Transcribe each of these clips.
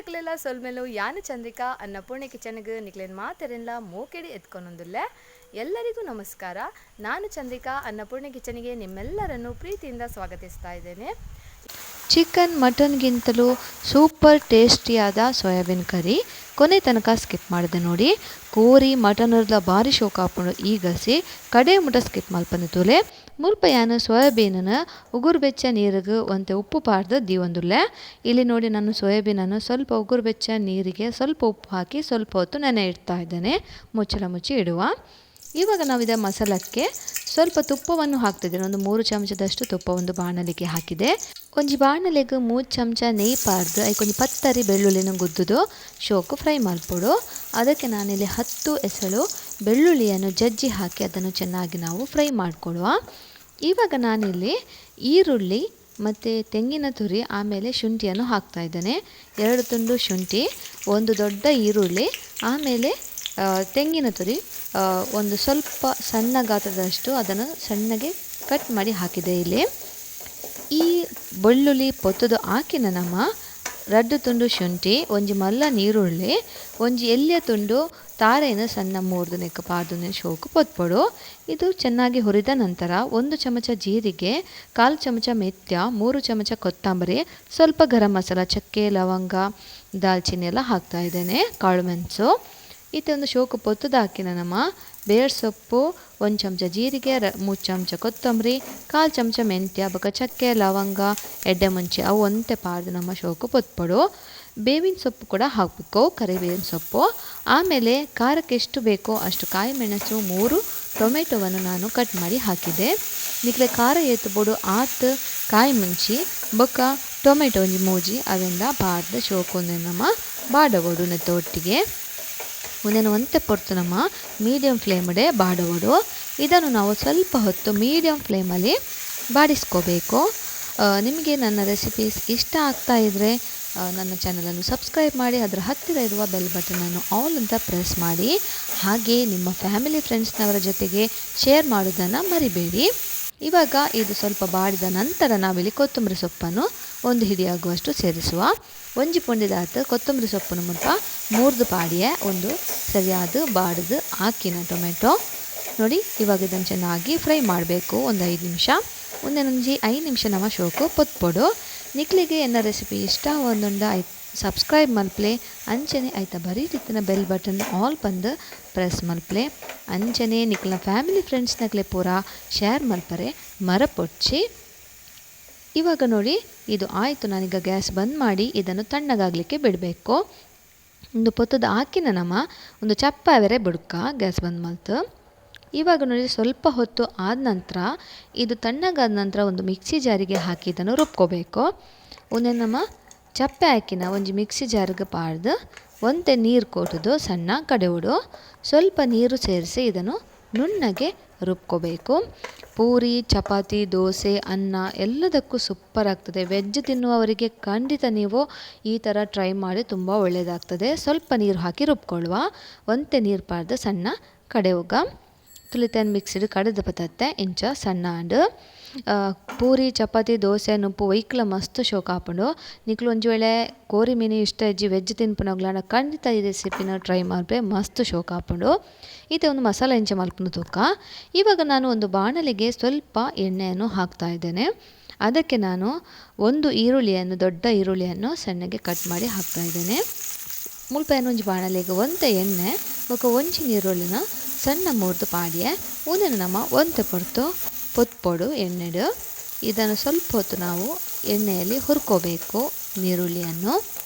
ನಕ್ಲೆಲ್ಲ ಸೊಲ್ಮೆಲು ಯಾನು ಚಂದ್ರಿಕಾ ಅನ್ನಪೂರ್ಣೆ ಕಿಚನ್ಗೆ ನಿಕ್ಲೇನು ಮಾತೆರೆಲ್ಲ ಮೂಕೆಡಿ ಎತ್ಕೊಂಡೊಂದುಲ್ಲೆ. ಎಲ್ಲರಿಗೂ ನಮಸ್ಕಾರ. ನಾನು ಚಂದ್ರಿಕಾ ಅನ್ನಪೂರ್ಣೆ ಕಿಚನ್ಗೆ ನಿಮ್ಮೆಲ್ಲರನ್ನು ಪ್ರೀತಿಯಿಂದ ಸ್ವಾಗತಿಸ್ತಾ ಇದ್ದೇನೆ. ಚಿಕನ್ ಮಟನ್ಗಿಂತಲೂ ಸೂಪರ್ ಟೇಸ್ಟಿಯಾದ ಸೋಯಾಬೀನ್ ಕರಿ ಕೊನೆ ತನಕ ಸ್ಕಿಪ್ ಮಾಡಿದೆ ನೋಡಿ. ಕೋರಿ ಮಟನ್ದ ಭಾರಿ ಶೋಕ ಹಾಕೊಂಡು ಈಗಸಿ ಕಡೆ ಮುಟ ಸ್ಕಿಪ್ ಮಲ್ಪಂದಿತ್ತುಲೆ. ಮುಲ್ಪ ಯಾನು ಸೋಯಾಬೀನನ್ನು ಉಗುರು ಬೆಚ್ಚ ನೀರಿಗೆ ಒಂತೆ ಉಪ್ಪು ಪಾಡ್ದು ದೀವೊಂದುಲ್ಲೆ. ಇಲ್ಲಿ ನೋಡಿ ನಾನು ಸೋಯಾಬೀನನ್ನು ಸ್ವಲ್ಪ ಉಗುರು ಬೆಚ್ಚ ನೀರಿಗೆ ಸ್ವಲ್ಪ ಉಪ್ಪು ಹಾಕಿ ಸ್ವಲ್ಪ ಹೊತ್ತು ನೆನೆ ಇಡ್ತಾ ಇದ್ದೇನೆ. ಮುಚ್ಚಳ ಮುಚ್ಚಿ ಇಡುವ. ಇವಾಗ ನಾವಿದೆ ಮಸಾಲಕ್ಕೆ ಸ್ವಲ್ಪ ತುಪ್ಪವನ್ನು ಹಾಕ್ತಿದ್ದೇನೆ. ಒಂದು 3 ಚಮಚದಷ್ಟು ತುಪ್ಪ ಒಂದು ಬಾಣಲಿಗೆ ಹಾಕಿದೆ. ಒಂಜಿ ಬಾಣಲೆಗೆ 3 ಚಮಚ ನೆಯ್ಯಿ ಪಾರ್ದು ಐಕೊಂಜಿ ಪತ್ತರಿ ಬೆಳ್ಳುಳ್ಳಿನ ಗುದ್ದುದು ಶೋಕು ಫ್ರೈ ಮಲ್ಪೊಡು. ಅದಕ್ಕೆ ನಾನಿಲ್ಲಿ 10 ಎಸಳು ಬೆಳ್ಳುಳ್ಳಿಯನ್ನು ಜಜ್ಜಿ ಹಾಕಿ ಅದನ್ನು ಚೆನ್ನಾಗಿ ನಾವು ಫ್ರೈ ಮಾಡಿಕೊಡುವ. ಇವಾಗ ನಾನಿಲ್ಲಿ ಈರುಳ್ಳಿ ಮತ್ತು ತೆಂಗಿನ ತುರಿ ಆಮೇಲೆ ಶುಂಠಿಯನ್ನು ಹಾಕ್ತಾ ಇದ್ದೇನೆ. 2 ತುಂಡು ಶುಂಠಿ, ಒಂದು ದೊಡ್ಡ ಈರುಳ್ಳಿ, ಆಮೇಲೆ ತೆಂಗಿನ ತುರಿ ಒಂದು ಸ್ವಲ್ಪ ಸಣ್ಣ ಗಾತ್ರದಷ್ಟು ಅದನ್ನು ಸಣ್ಣಗೆ ಕಟ್ ಮಾಡಿ ಹಾಕಿದೆ. ಇಲ್ಲಿ ಈ ಬೆಳ್ಳುಳ್ಳಿ ಪೊತ್ತದು ಹಾಕಿನ ನಮ್ಮ 2 ತುಂಡು ಶುಂಠಿ, ಒಂಜಿ ಮಲ್ಲ ನೀರುಳ್ಳಿ, ಒಂಜಿ ಎಲ್ಲಿಯ ತುಂಡು ತಾರೆಯನ್ನು ಸಣ್ಣ 3 ನೆಕ್ಕ ಪಾರ್ದು ಶೋಕು ಪೊತ್ಪೊಡು. ಇದು ಚೆನ್ನಾಗಿ ಹುರಿದ ನಂತರ 1 ಚಮಚ ಜೀರಿಗೆ, 1/4 ಚಮಚ ಮೆಂತ್ಯ, 3 ಚಮಚ ಕೊತ್ತಂಬರಿ, ಸ್ವಲ್ಪ ಗರಂ ಮಸಾಲ, ಚಕ್ಕೆ, ಲವಂಗ, ದಾಲ್ಚಿನ್ನಿ ಎಲ್ಲ ಹಾಕ್ತಾ ಇದ್ದೇನೆ, ಕಾಳು ಮೆಣಸು. ಇದೊಂದು ಶೋಕು ಪೊತ್ತದ ಹಾಕಿನ ನಮ್ಮ ಬೇಳೆ ಸೊಪ್ಪು, 1 ಚಮಚ ಜೀರಿಗೆ, 3 ಚಮಚ ಕೊತ್ತಂಬರಿ, 1/4 ಚಮಚ ಮೆಂತ್ಯ, ಬೊಕ ಚಕ್ಕೆ, ಲವಂಗ, ಎಡ್ಡೆ ಮುಂಚೆ ಅವು ಒಂತೆ ಪಾರ್ದು ನಮ್ಮ ಶೋಕು ಪೊತ್ಪೊಡು. ಬೇವಿನ ಸೊಪ್ಪು ಕೂಡ ಹಾಕಬೇಕು, ಕರಿಬೇವಿನ ಸೊಪ್ಪು. ಆಮೇಲೆ ಖಾರಕ್ಕೆ ಎಷ್ಟು ಬೇಕೋ ಅಷ್ಟು ಕಾಯಿ ಮೆಣಸು, 3 ಟೊಮೆಟೊವನ್ನು ನಾನು ಕಟ್ ಮಾಡಿ ಹಾಕಿದೆ. ನಿಕ್ಲೆ ಖಾರ ಎತ್ತುಬೋಡು ಆತು ಕಾಯಿ ಮುಂಚಿ ಬೊಕ್ಕ ಟೊಮೆಟೊ ಒಂಜಿ ಮೂಜಿ ಅವೆಲ್ಲ ಬಾಡ್ದು ಶೋಕೊಂದು ನಮ್ಮ ಬಾಡಬೋಡು ನೆತ್ತ ಒಟ್ಟಿಗೆ. ಒಂದೇನು ಒಂತೆ ಪೊರ್ತು ನಮ್ಮ ಮೀಡಿಯಮ್ ಫ್ಲೇಮಡೆ ಬಾಡಬೋಡು. ಇದನ್ನು ನಾವು ಸ್ವಲ್ಪ ಹೊತ್ತು ಮೀಡಿಯಮ್ ಫ್ಲೇಮಲ್ಲಿ ಬಾಡಿಸ್ಕೋಬೇಕು. ನಿಮಗೆ ನನ್ನ ರೆಸಿಪೀಸ್ ಇಷ್ಟ ಆಗ್ತಾ ಇದ್ದರೆ ನನ್ನ ಚಾನಲನ್ನು ಸಬ್ಸ್ಕ್ರೈಬ್ ಮಾಡಿ, ಅದರ ಹತ್ತಿರ ಇರುವ ಬೆಲ್ ಬಟನನ್ನು ಆಲ್ ಅಂತ ಪ್ರೆಸ್ ಮಾಡಿ. ಹಾಗೆ ನಿಮ್ಮ ಫ್ಯಾಮಿಲಿ ಫ್ರೆಂಡ್ಸ್ನವರ ಜೊತೆಗೆ ಶೇರ್ ಮಾಡೋದನ್ನು ಮರಿಬೇಡಿ. ಇವಾಗ ಇದು ಸ್ವಲ್ಪ ಬಾಡಿದ ನಂತರ ನಾವಿಲ್ಲಿ ಕೊತ್ತಂಬರಿ ಸೊಪ್ಪನ್ನು 1 ಹಿಡಿಯಾಗುವಷ್ಟು ಸೇರಿಸುವ. ಒಂಜಿ ಪುಂಡಿದಾತು ಕೊತ್ತಂಬರಿ ಸೊಪ್ಪನ್ನು ಮುಲ್ಪ 3 ಪಾಡಿಯೇ ಒಂದು ಸರಿಯಾದ ಬಾಡಿದು ಹಾಕಿನ ಟೊಮೆಟೊ ನೋಡಿ. ಇವಾಗ ಇದನ್ನು ಚೆನ್ನಾಗಿ ಫ್ರೈ ಮಾಡಬೇಕು ಒಂದು 5 ನಿಮಿಷ. ಒಂದೊಂಜಿ 5 ನಿಮಿಷ ನಮ್ಮ ಶೋಕು ಪೊತ್ಪೊಡು. ನಿಕ್ಲಿಗೆ ಎನ್ನ ರೆಸಿಪಿ ಇಷ್ಟ ಒಂದೊಂದು ಸಬ್ಸ್ಕ್ರೈಬ್ ಮಲ್ಪಲೆ ಅಂಚನೆ ಆಯ್ತಾ ಬರೀ ರೀತಿನ ಬೆಲ್ ಬಟನ್ ಆಲ್ ಬಂದು ಪ್ರೆಸ್ ಮಲ್ಪಲೆ ಅಂಚನೆ ನಿಕ್ಲಿನ ಫ್ಯಾಮಿಲಿ ಫ್ರೆಂಡ್ಸ್ನಕ್ಲೆ ಪೂರ ಶೇರ್ ಮಲ್ಪರೆ ಮರಪೊಚ್ಚಿ. ಇವಾಗ ನೋಡಿ ಇದು ಆಯಿತು. ನಾನೀಗ ಗ್ಯಾಸ್ ಬಂದ್ ಮಾಡಿ ಇದನ್ನು ತಣ್ಣಗಾಗಲಿಕ್ಕೆ ಬಿಡಬೇಕು. ಒಂದು ಪೊತ್ತದ ಹಾಕಿನ ನಮ್ಮ ಒಂದು ಚಪ್ಪಾವೆರೆ ಬಿಡ್ಕ ಗ್ಯಾಸ್ ಬಂದ್ ಮಲ್ತು. ಇವಾಗ ನೋಡಿ ಸ್ವಲ್ಪ ಹೊತ್ತು ಆದ ನಂತರ ಇದು ತಣ್ಣಗಾದ ನಂತರ ಒಂದು ಮಿಕ್ಸಿ ಜಾರಿಗೆ ಹಾಕಿ ಇದನ್ನು ರುಬ್ಕೋಬೇಕು. ಒಂದೇ ನಮ್ಮ ಚಪ್ಪೆ ಹಾಕಿನ ಒಂಜಿ ಮಿಕ್ಸಿ ಜಾರಿಗೆ ಪಾಡ್ದು ಒಂತೆ ನೀರು ಕೊಟ್ಟುದು ಸಣ್ಣ ಕಡೆವುಡು ಸ್ವಲ್ಪ ನೀರು ಸೇರಿಸಿ ಇದನ್ನು ನುಣ್ಣಗೆ ರುಬ್ಕೋಬೇಕು. ಪೂರಿ, ಚಪಾತಿ, ದೋಸೆ, ಅನ್ನ ಎಲ್ಲದಕ್ಕೂ ಸೂಪರ್ ಆಗ್ತದೆ. ವೆಜ್ ತಿನ್ನುವವರಿಗೆ ಖಂಡಿತ ನೀವು ಈ ಥರ ಟ್ರೈ ಮಾಡಿ, ತುಂಬ ಒಳ್ಳೆಯದಾಗ್ತದೆ. ಸ್ವಲ್ಪ ನೀರು ಹಾಕಿ ರುಬ್ಕೊಳ್ಳುವ. ಒಂತೆ ನೀರು ಪಾಡ್ದು ಸಣ್ಣ ಕಡೆವುಗ ತುಳಿತೇನು ಮಿಕ್ಸಿಡ್ ಕಡೆದು ಬತ್ತತ್ತೆ ಇಂಚ ಸಣ್ಣ ಅಂಡು ಪೂರಿ, ಚಪಾತಿ, ದೋಸೆ ನುಪ್ಪು ಒಯ್ಕಲ ಮಸ್ತ್ ಶೋಕ ಹಾಕೊಂಡು ನಿಕ್ಲು ಒಂಜಿ ವೇಳೆ ಕೋರಿ ಮೀನು ಇಷ್ಟ ಇಜ್ಜಿ ವೆಜ್ ತಿನ್ಪುನಗ್ಲಾಂಡ ಖಂಡಿತ ಈ ರೆಸಿಪಿನ ಟ್ರೈ ಮಾಡ್ಬೇ ಮಸ್ತ್ ಶೋಕ ಹಾಕೊಂಡು. ಇದು ಒಂದು ಮಸಾಲೆ ಇಂಚ ಮಲ್ಪುನ ತೂಕ. ಇವಾಗ ನಾನು ಒಂದು ಬಾಣಲೆಗೆ ಸ್ವಲ್ಪ ಎಣ್ಣೆಯನ್ನು ಹಾಕ್ತಾ ಇದ್ದೇನೆ. ಅದಕ್ಕೆ ನಾನು ಒಂದು ಈರುಳ್ಳಿಯನ್ನು, ದೊಡ್ಡ ಈರುಳ್ಳಿಯನ್ನು ಸಣ್ಣಗೆ ಕಟ್ ಮಾಡಿ ಹಾಕ್ತಾ ಇದ್ದೇನೆ. ಮುಲ್ಪ ಏನೊಂಜಿ ಬಾಣಲೆಗೆ ಒಂತೆ ಎಣ್ಣೆ ಬೊಕ ಒಂಜಿ ಈರುಳ್ಳಿನ ಸಣ್ಣ ಮೂರ್ದು ಪಾಡಿಯೆ ಒಂದನ್ನು ನಮ್ಮ ಒಂತೆ ಪೊರ್ತು ಪೊತ್ಪೊಡು ಎಣ್ಣೆಡು. ಇದನ್ನು ಸ್ವಲ್ಪ ಹೊತ್ತು ನಾವು ಎಣ್ಣೆಯಲ್ಲಿ ಹುರ್ಕೋಬೇಕು ನೀರುಳ್ಳಿಯನ್ನು.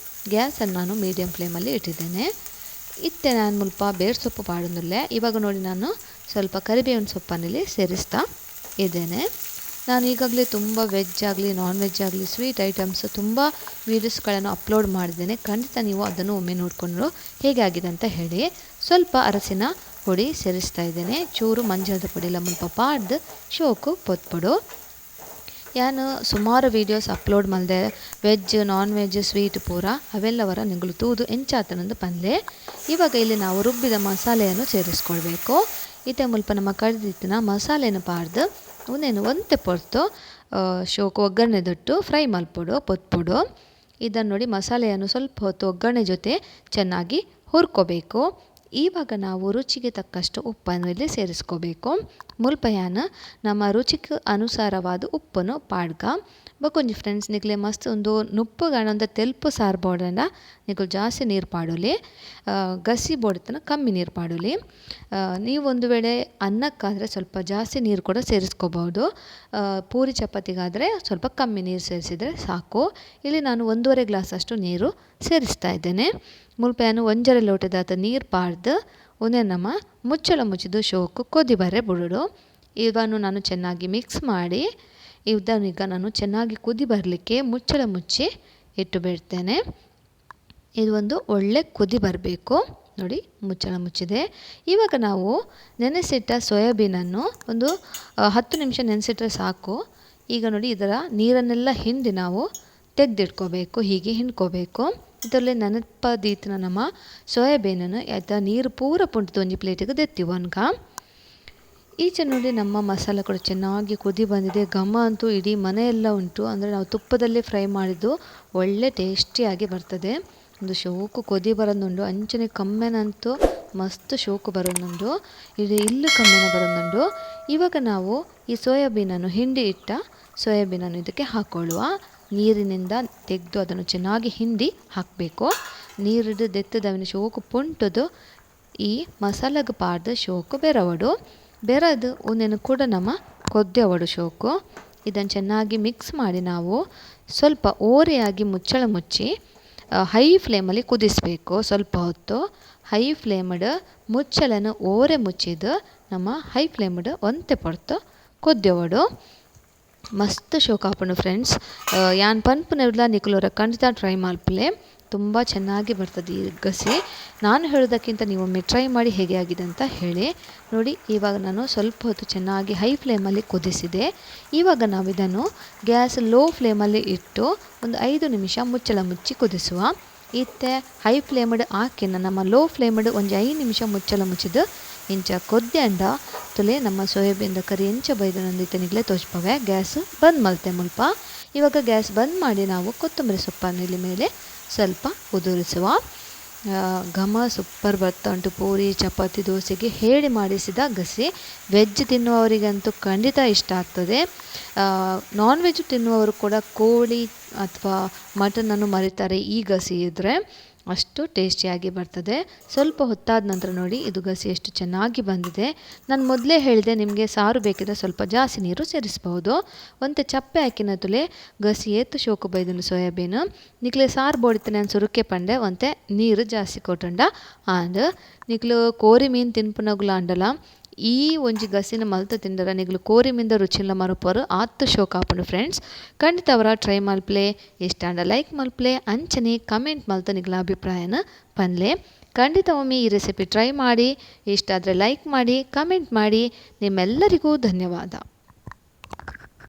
ಗ್ಯಾಸನ್ನು ನಾನು ಮೀಡಿಯಮ್ ಫ್ಲೇಮಲ್ಲಿ ಇಟ್ಟಿದ್ದೇನೆ. ಇತ್ತೆ ನಾನು ಮುಲ್ಪ ಬೇಳೆ ಸೊಪ್ಪು ಪಾಡೋದಿಲ್ಲ. ಇವಾಗ ನೋಡಿ ನಾನು ಸ್ವಲ್ಪ ಕರಿಬೇವಿನ ಸೊಪ್ಪನ್ನಲ್ಲಿ ಸೇರಿಸ್ತಾ ಇದ್ದೇನೆ. ನಾನು ಈಗಾಗಲೇ ತುಂಬ ವೆಜ್ ಆಗಲಿ ನಾನ್ ವೆಜ್ ಆಗಲಿ ಸ್ವೀಟ್ ಐಟಮ್ಸ್ ತುಂಬ ವೀಡಿಯೋಸ್ಗಳನ್ನು ಅಪ್ಲೋಡ್ ಮಾಡಿದ್ದೇನೆ. ಖಂಡಿತ ನೀವು ಅದನ್ನು ಒಮ್ಮೆ ನೋಡಿಕೊಂಡು ಹೇಗೆ ಆಗಿದೆ ಅಂತ ಹೇಳಿ. ಸ್ವಲ್ಪ ಅರಸಿನ ಪುಡಿ ಸೇರಿಸ್ತಾ ಇದ್ದೇನೆ. ಚೂರು ಮಂಜಾದ ಪುಡಿ ಎಲ್ಲ ಮುಲ್ಪ ಪಾಡ್ದು ಶೋಕು ಪೊತ್ಪೊಡು. ಯಾನು ಸುಮಾರು ವೀಡಿಯೋಸ್ ಅಪ್ಲೋಡ್ ಮಾಡಿದೆ ವೆಜ್ ನಾನ್ ವೆಜ್ ಸ್ವೀಟ್ ಪೂರ ಅವೆಲ್ಲವರ ನಿಂಗಳು ತೂದು ಎಂಚಾತನೊಂದು ಪಂದೆ. ಇವಾಗ ಇಲ್ಲಿ ನಾವು ರುಬ್ಬಿದ ಮಸಾಲೆಯನ್ನು ಸೇರಿಸ್ಕೊಳ್ಬೇಕು. ಇತ್ತೆ ಮುಲ್ಪ ನಮ್ಮ ಕಡ್ದಿತ್ತಿನ ಮಸಾಲೆನ ಪಾಡ್ದು ಒಂದೇನು ಒಂತೆ ಪೊರ್ತು ಶೋಕು ಒಗ್ಗರಣೆ ದೊಟ್ಟು ಫ್ರೈ ಮಲ್ಪೊಡು ಪೊತ್ಪೊಡು. ಇದನ್ನು ನೋಡಿ ಮಸಾಲೆಯನ್ನು ಸ್ವಲ್ಪ ಹೊತ್ತು ಒಗ್ಗರಣೆ ಜೊತೆ ಚೆನ್ನಾಗಿ ಹುರ್ಕೋಬೇಕು. ಇವಾಗ ನಾವು ರುಚಿಗೆ ತಕ್ಕಷ್ಟು ಉಪ್ಪನ್ನು ಇಲ್ಲಿ ಸೇರಿಸ್ಕೋಬೇಕು. ಮುಲ್ಪಯಾನ ನಮ್ಮ ರುಚಿಗೆ ಅನುಸಾರವಾದ ಉಪ್ಪನ್ನು ಪಾಡ್ಗ ಬಕೊಂಜಿ ಫ್ರೆಂಡ್ಸ್ ನಿಕ್ಲೆ ಮಸ್ತ್ ಒಂದು ನುಪ್ಪುಗಾಣೊಂದ ತೆಲ್ಪು ಸಾರು ಬೋಡಂಡ ನಿಕುಲು ಜಾಸ್ತಿ ನೀರು ಪಾಡೋಲಿ, ಗಸಿ ಬೋಡತನ ಕಮ್ಮಿ ನೀರು ಪಾಡೋಲಿ. ನೀವು ಒಂದು ವೇಳೆ ಅನ್ನಕ್ಕಾದರೆ ಸ್ವಲ್ಪ ಜಾಸ್ತಿ ನೀರು ಕೂಡ ಸೇರಿಸ್ಕೋಬಹುದು. ಪೂರಿ ಚಪಾತಿಗಾದರೆ ಸ್ವಲ್ಪ ಕಮ್ಮಿ ನೀರು ಸೇರಿಸಿದರೆ ಸಾಕು. ಇಲ್ಲಿ ನಾನು 1.5 ಗ್ಲಾಸ್ ಅಷ್ಟು ನೀರು ಸೇರಿಸ್ತಾ ಇದ್ದೇನೆ. ಮುಲ್ಪೆಯನ್ನು ಒಂಜರೆ ಲೋಟದಾತ ನೀರು ಪಾಡ್ದು ಒಂದೇ ನಮ್ಮ ಮುಚ್ಚಳ ಮುಚ್ಚಿದು ಶೋಕು ಕೊದಿ ಬರೆ ಬಿಡೋಡು. ಇವನ್ನು ನಾನು ಚೆನ್ನಾಗಿ ಮಿಕ್ಸ್ ಮಾಡಿ ಇದನ್ನೀಗ ನಾನು ಚೆನ್ನಾಗಿ ಕುದಿ ಬರಲಿಕ್ಕೆ ಮುಚ್ಚಳ ಮುಚ್ಚಿ ಇಟ್ಟು ಬಿಡ್ತೇನೆ. ಇದು ಒಂದು ಒಳ್ಳೆ ಕುದಿ ಬರಬೇಕು. ನೋಡಿ ಮುಚ್ಚಳ ಮುಚ್ಚಿದೆ. ಇವಾಗ ನಾವು ನೆನೆಸಿಟ್ಟ ಸೋಯಾಬೀನನ್ನು ಒಂದು 10 ನಿಮಿಷ ನೆನೆಸಿಟ್ರೆ ಸಾಕು. ಈಗ ನೋಡಿ ಇದರ ನೀರನ್ನೆಲ್ಲ ಹಿಂಡಿ ನಾವು ತೆಗೆದಿಟ್ಕೋಬೇಕು, ಹೀಗೆ ಹಿಂಡ್ಕೋಬೇಕು. ಇದರಲ್ಲಿ ನೆನಪದೀತಿನ ನಮ್ಮ ಸೋಯಾಬೀನನ್ನು ಆಯ್ತಾ ನೀರು ಪೂರ ಪುಂಟು ಒಂಜಿ ಪ್ಲೇಟಿಗೆ ದೆತ್ತಿವನ್ಗ. ಈಚೆ ನೋಡಿ ನಮ್ಮ ಮಸಾಲೆ ಕೂಡ ಚೆನ್ನಾಗಿ ಕುದಿ ಬಂದಿದೆ. ಘಮ ಅಂತೂ ಇಡೀ ಮನೆಯೆಲ್ಲ ಉಂಟು. ಅಂದರೆ ನಾವು ತುಪ್ಪದಲ್ಲಿ ಫ್ರೈ ಮಾಡಿದ್ದು ಒಳ್ಳೆ ಟೇಸ್ಟಿಯಾಗಿ ಬರ್ತದೆ. ಒಂದು ಶೋಕು ಕೊದಿ ಬರೋದುಂಡು, ಅಂಚನೆ ಕಮ್ಮೆನಂತೂ ಮಸ್ತ್ ಶೋಕು ಬರೋದುಂಡು, ಇಡೀ ಇಲ್ಲು ಕಮ್ಮೆನ ಬರೋದುಂಡು. ಇವಾಗ ನಾವು ಈ ಸೋಯಾಬೀನನ್ನು ಹಿಂಡಿ ಇಟ್ಟ ಸೋಯಾಬೀನನ್ನು ಇದಕ್ಕೆ ಹಾಕ್ಕೊಳ್ಳುವ. ನೀರಿನಿಂದ ತೆಗೆದು ಅದನ್ನು ಚೆನ್ನಾಗಿ ಹಿಂಡಿ ಹಾಕಬೇಕು. ನೀರಿಡು ದೆತ್ತದವನ ಶೋಕು ಪುಂಟದು ಈ ಮಸಾಲೆಗೆ ಪಾಡ್ದು ಶೋಕು ಬೆರವಡು ಬೆರದು ಒಂದೇನು ಕೂಡ ನಮ್ಮ ಕೊದ್ದೆವಡು ಶೋಕು. ಇದನ್ನು ಚೆನ್ನಾಗಿ ಮಿಕ್ಸ್ ಮಾಡಿ ನಾವು ಸ್ವಲ್ಪ ಓರೆಯಾಗಿ ಮುಚ್ಚಳ ಮುಚ್ಚಿ ಹೈ ಫ್ಲೇಮಲ್ಲಿ ಕುದಿಸಬೇಕು. ಸ್ವಲ್ಪ ಹೊತ್ತು ಹೈ ಫ್ಲೇಮಡ್ ಮುಚ್ಚಳನ್ನು ಓರೆ ಮುಚ್ಚಿದ್ದು ನಮ್ಮ ಹೈ ಫ್ಲೇಮಡ್ ಒಂತೆ ಪಡ್ತು ಕೊದ್ದೆವಡು ಮಸ್ತ್ ಶೋಕಾಪುಂಡು ಫ್ರೆಂಡ್ಸ್. ಯಾನ್ ಪನ್ಪುನೆಲ್ಲ ನಿಕುಲೋರ ಖಂಡಿತ ಟ್ರೈ ಮಲ್ಪಲೆ, ತುಂಬ ಚೆನ್ನಾಗಿ ಬರ್ತದೆ ಈ ಗಸಿ. ನಾನು ಹೇಳೋದಕ್ಕಿಂತ ನೀವೊಮ್ಮೆ ಟ್ರೈ ಮಾಡಿ ಹೇಗೆ ಆಗಿದೆ ಅಂತ ಹೇಳಿ. ನೋಡಿ ಇವಾಗ ನಾನು ಸ್ವಲ್ಪ ಹೊತ್ತು ಚೆನ್ನಾಗಿ ಹೈ ಫ್ಲೇಮಲ್ಲಿ ಕುದಿಸಿದೆ. ಇವಾಗ ನಾವು ಇದನ್ನು ಗ್ಯಾಸ್ ಲೋ ಫ್ಲೇಮಲ್ಲಿ ಇಟ್ಟು ಒಂದು 5 ನಿಮಿಷ ಮುಚ್ಚಳ ಮುಚ್ಚಿ ಕುದಿಸುವ. ಇತ್ತೆ ಹೈ ಫ್ಲೇಮಡ್ ಹಾಕಿನ ನಮ್ಮ ಲೋ ಫ್ಲೇಮಡ್ ಒಂದು 5 ನಿಮಿಷ ಮುಚ್ಚಳ ಮುಚ್ಚಿದ್ದು ಇಂಚ ಕೊದ್ದೆ ಅಂಡ ತುಲೆ ನಮ್ಮ ಸೋಯಾಬೀನ್ ಕರಿ ಎಂಚ ಬೈದು ನಂದಿತ್ತೆ ನಿಗ್ಲೆ ತೋಚ್ಪವೆ. ಗ್ಯಾಸ್ ಬಂದ್ ಮಲ್ತೆ ಮುಲ್ಪ. ಇವಾಗ ಗ್ಯಾಸ್ ಬಂದ್ ಮಾಡಿ ನಾವು ಕೊತ್ತಂಬರಿ ಸೊಪ್ಪನ್ನು ಇಲ್ಲಿ ಮೇಲೆ ಸ್ವಲ್ಪ ಉದುರಿಸುವ. ಘಮ ಸೂಪರ್ ಬರ್ತಾ ಉಂಟು. ಪೂರಿ ಚಪಾತಿ ದೋಸೆಗೆ ಹೇಳಿ ಮಾಡಿಸಿದ ಗಸಿ. ವೆಜ್ ತಿನ್ನುವವರಿಗಂತೂ ಖಂಡಿತ ಇಷ್ಟ ಆಗ್ತದೆ. ನಾನ್ ವೆಜ್ ತಿನ್ನುವವರು ಕೂಡ ಕೋಳಿ ಅಥವಾ ಮಟನನ್ನು ಮರಿತಾರೆ ಈ ಗಸಿ ಇದ್ದರೆ. ಅಷ್ಟು ಟೇಸ್ಟಿಯಾಗಿ ಬರ್ತದೆ. ಸ್ವಲ್ಪ ಹೊತ್ತಾದ ನಂತರ ನೋಡಿ ಇದು ಗಸಿ ಎಷ್ಟು ಚೆನ್ನಾಗಿ ಬಂದಿದೆ. ನಾನು ಮೊದಲೇ ಹೇಳಿದೆ ನಿಮಗೆ ಸಾರು ಬೇಕಿದ್ರೆ ಸ್ವಲ್ಪ ಜಾಸ್ತಿ ನೀರು ಸೇರಿಸ್ಬೋದು. ಒಂತೆ ಚಪ್ಪೆ ಹಾಕಿನ ತುಲೆ ಗಸಿ ಏತು ಶೋಕು ಬೈದನು ಸೋಯಾಬೀನ್ ನಿಕ್ಲೆ ಸಾರು ಬೋಡಿತೇನೆ ನಾನು ಸುರುಕೆ ಪಂಡೆ ಒಂತೆ ನೀರು ಜಾಸ್ತಿ ಕೊಟ್ಟುಂಡ. ಆಂಡ್ ನಿಕ್ಲು ಕೋರಿ ಮೀನು ತಿನ್ಪುನಗುಲ ಅಂಡಲ ಈ ಒಂಜಿ ಗಸಿನ ಮಲ್ತ ತಿಂದರ ನಿಗ್ಲು ಕೋರಿ ಮೀನ್ದ ರುಚಿಲ್ಲ ಮರುಪರು ಆತ್ತು ಶೋಕಾಪುಂಡು ಫ್ರೆಂಡ್ಸ್. ಖಂಡಿತ ಅವರ ಟ್ರೈ ಮಲ್ಪ್ಲೆ, ಇಷ್ಟ ಅಂಡ ಲೈಕ್ ಮಲ್ಪ್ಲೆ, ಅಂಚನೆ ಕಮೆಂಟ್ ಮಲ್ತ ನಿಗ್ಲ ಅಭಿಪ್ರಾಯನ ಪನ್ಲೆ. ಖಂಡಿತ ಒಮ್ಮೆ ಈ ರೆಸಿಪಿ ಟ್ರೈ ಮಾಡಿ, ಇಷ್ಟ ಆದರೆ ಲೈಕ್ ಮಾಡಿ, ಕಮೆಂಟ್ ಮಾಡಿ. ನಿಮ್ಮೆಲ್ಲರಿಗೂ ಧನ್ಯವಾದ.